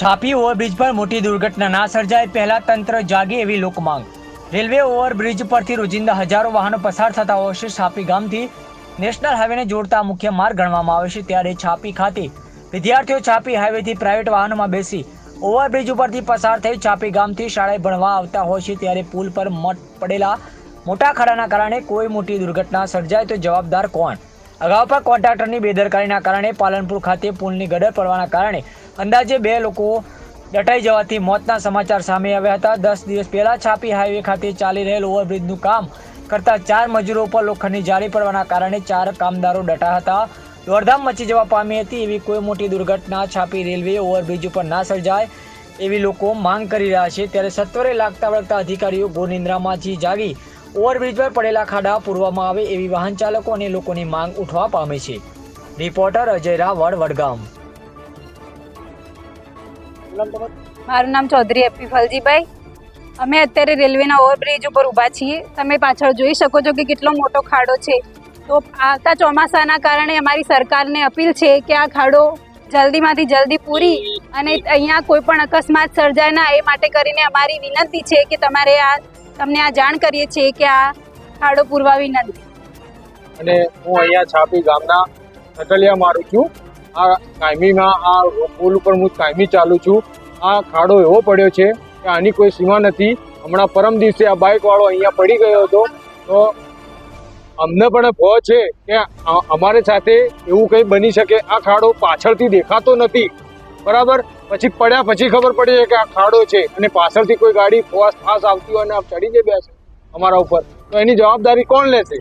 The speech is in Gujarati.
છાપી ઓવરબ્રિજ પર મોટી દુર્ઘટના ના સર્જાય પહેલા તંત્ર જાગે એવી લોકમાંગ। રેલવે ઓવરબ્રિજ પરથી રોજિંદા હજારો વાહનો પસાર થતા હોય છે। છાપી ગામથી નેશનલ હાઈવેને જોડતા મુખ્ય માર્ગ ગણવામાં આવે છે, ત્યારે છાપી ખાતે વિદ્યાર્થીઓ છાપી હાઈવેથી પ્રાઇવેટ વાહનોમાં બેસી ઓવરબ્રિજ ઉપરથી પસાર થઈ છાપી ગામથી શાળાએ ભણવા આવતા હોય છે, ત્યારે પુલ પર પડેલા મોટા ખાડાના કારણે કોઈ મોટી દુર્ઘટના સર્જાય તો જવાબદાર કોણ? અગાઉ પણ કોન્ટ્રાક્ટરની બેદરકારીના કારણે પાલનપુર ખાતે પુલની ગટર પડવાના કારણે અંદાજે 2 લોકો દટાઈ જવાથી મોતના સમાચાર સામે આવ્યા હતા। 10 દિવસ પહેલા છાપી હાઈવે ખાતે ચાલી રહેલ ઓવરબ્રિજનું કામ કરતા 4 મજૂરો પર લોખંડની જાળી પડવાના કારણે 4 કામદારો દટાયા હતા। દોડધામ મચી જવા પામી હતી। એવી કોઈ મોટી દુર્ઘટના છાપી રેલવે ઓવરબ્રિજ ઉપર ના સર્જાય એવી લોકો માંગ કરી રહ્યા છે, ત્યારે સત્વરે લાગતા વળગતા અધિકારીઓ ઘોર નિંદ્રામાંથી જાગી ઓવરબ્રિજ પર પડેલા ખાડા પૂરવામાં આવે એવી વાહન ચાલકો અને લોકોની માંગ ઉઠવા પામે છે। રિપોર્ટર અજય રાવળ, વડગામ। મારું નામ ચૌધરી એપી ફલજીભાઈ। અમે અત્યારે રેલવેના ઓવરબ્રિજ ઉપર ઊભા છીએ। તમે પાછળ જોઈ શકો છો કે કેટલો મોટો ખાડો છે। તો આવતા ચોમાસાના કારણે અમારી સરકારને અપીલ છે કે આ ખાડો જલ્દીમાંથી જલ્દી પૂરી અને અહીંયા કોઈ પણ અકસ્માત સર્જાય ના એ માટે કરીને અમારી વિનંતી છે કે તમને આ જાણ કરીએ છીએ કે આ ખાડો પૂરવા વિનંતી। અને હું અહીંયા છાપી ગામના નટલિયા મારું છું। આ કાયમીમાં આ પુલ ઉપર હું કાયમી ચાલું છું। આ ખાડો એવો પડ્યો છે કે આની કોઈ સીમા નથી। હમણાં પરમ દિવસે આ બાઇક વાળો અહીંયા પડી ગયો હતો, તો અમને પણ ભય છે કે અમારી સાથે એવું કંઈ બની શકે। આ ખાડો પાછળથી દેખાતો નથી, બરાબર, પછી પડ્યા પછી ખબર પડી છે કે આ ખાડો છે, અને પાછળથી કોઈ ગાડી ફાસ્ટ આવતી હોય અને ચડી જાય બેસે અમારા ઉપર, તો એની જવાબદારી કોણ લેશે?